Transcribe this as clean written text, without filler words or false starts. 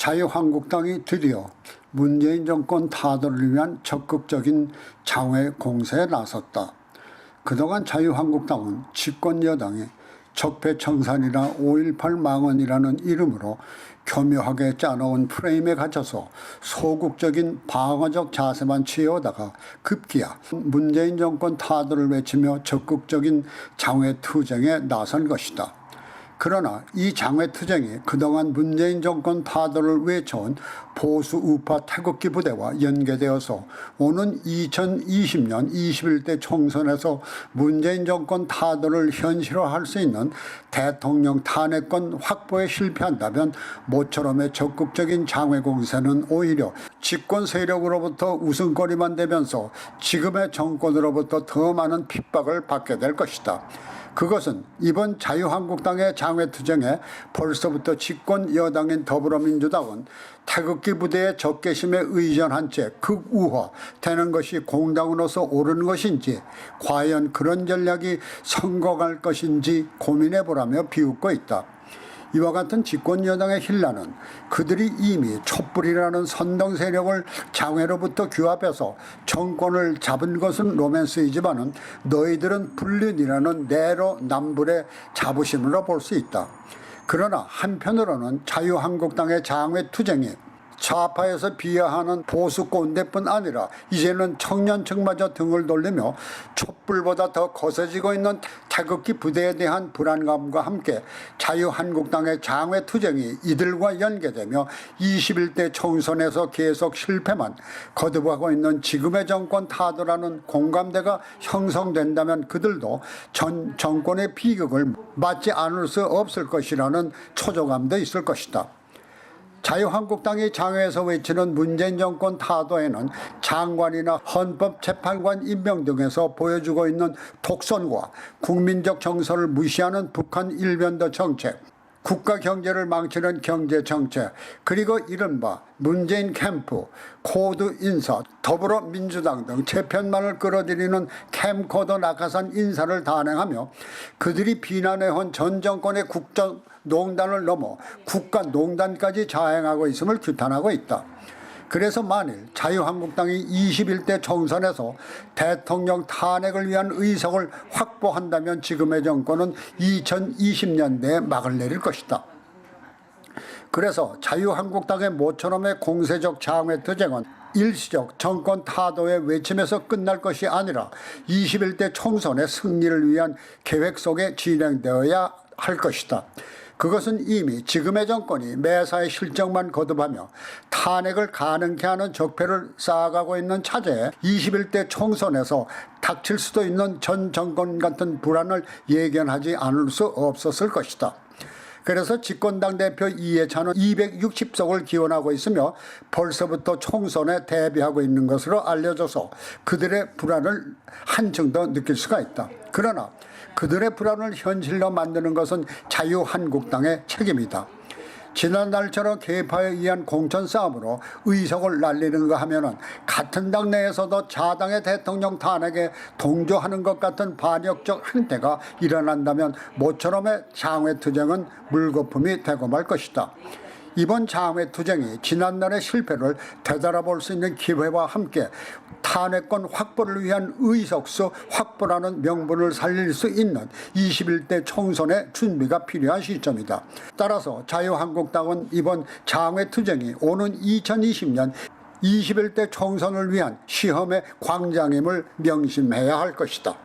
자유한국당이 드디어 문재인 정권 타도를 위한 적극적인 장외 공세에 나섰다. 그동안 자유한국당은 집권 여당이 적폐청산이나 5.18 망언이라는 이름으로 교묘하게 짜놓은 프레임에 갇혀서 소극적인 방어적 자세만 취해오다가 급기야 문재인 정권 타도를 외치며 적극적인 장외 투쟁에 나선 것이다. 그러나 이 장외 투쟁이 그동안 문재인 정권 타도를 외쳐온 보수 우파 태극기 부대와 연계되어서 오는 2020년 21대 총선에서 문재인 정권 타도를 현실화할 수 있는 대통령 탄핵권 확보에 실패한다면 모처럼의 적극적인 장외 공세는 오히려 집권 세력으로부터 웃음거리만 되면서 지금의 정권으로부터 더 많은 핍박을 받게 될 것이다. 그것은 이번 자유한국당의 장외투쟁에 벌써부터 집권 여당인 더불어민주당은 태극기 부대의 적개심에 의존한 채 극우화되는 것이 공당으로서 옳은 것인지, 과연 그런 전략이 성공할 것인지 고민해보라며 비웃고 있다. 이와 같은 집권 여당의 hir라는 그들이 이미 촛불이라는 선동 세력을 장외로부터 규합해서 정권을 잡은 것은 로맨스이지만은 너희들은 불륜이라는 내로남불의 자부심으로 볼 수 있다. 그러나 한편으로는 자유한국당의 장외 투쟁이 좌파에서 비하하는 보수 꼰대뿐 아니라 이제는 청년층마저 등을 돌리며 촛불보다 더 거세지고 있는 태극기 부대에 대한 불안감과 함께 자유한국당의 장외 투쟁이 이들과 연계되며 21대 총선에서 계속 실패만 거듭하고 있는 지금의 정권 타도라는 공감대가 형성된다면 그들도 전 정권의 비극을 맞지 않을 수 없을 것이라는 초조감도 있을 것이다. 자유한국당이 장외에서 외치는 문재인 정권 타도에는 장관이나 헌법재판관 임명 등에서 보여주고 있는 독선과 국민적 정서를 무시하는 북한 일변도 정책, 국가 경제를 망치는 경제 정책, 그리고 이른바 문재인 캠프, 코드 인사, 더불어민주당 등 재편만을 끌어들이는 캠코더 낙하산 인사를 단행하며 그들이 비난해온 전 정권의 국정농단을 넘어 국가농단까지 자행하고 있음을 규탄하고 있다. 그래서 만일 자유한국당이 21대 총선에서 대통령 탄핵을 위한 의석을 확보한다면 지금의 정권은 2020년대에 막을 내릴 것이다. 그래서 자유한국당의 모처럼의 공세적 장외 투쟁은 일시적 정권 타도의 외침에서 끝날 것이 아니라 21대 총선의 승리를 위한 계획 속에 진행되어야 할 것이다. 그것은 이미 지금의 정권이 매사에 실정만 거듭하며 탄핵을 가능케 하는 적폐를 쌓아가고 있는 차제에 21대 총선에서 닥칠 수도 있는 전 정권 같은 불안을 예견하지 않을 수 없었을 것이다. 그래서 집권당 대표 이해찬은 260석을 기원하고 있으며 벌써부터 총선에 대비하고 있는 것으로 알려져서 그들의 불안을 한층 더 느낄 수가 있다. 그러나 그들의 불안을 현실로 만드는 것은 자유한국당의 책임이다. 지난날처럼 계파에 의한 공천 싸움으로 의석을 날리는가 하면은 같은 당 내에서도 자당의 대통령 탄핵에 동조하는 것 같은 반역적 행태가 일어난다면 모처럼의 장외 투쟁은 물거품이 되고 말 것이다. 이번 장외 투쟁이 지난날의 실패를 되돌아볼 수 있는 기회와 함께 탄핵권 확보를 위한 의석수 확보라는 명분을 살릴 수 있는 21대 총선의 준비가 필요한 시점이다. 따라서 자유한국당은 이번 장외 투쟁이 오는 2020년 21대 총선을 위한 시험의 광장임을 명심해야 할 것이다.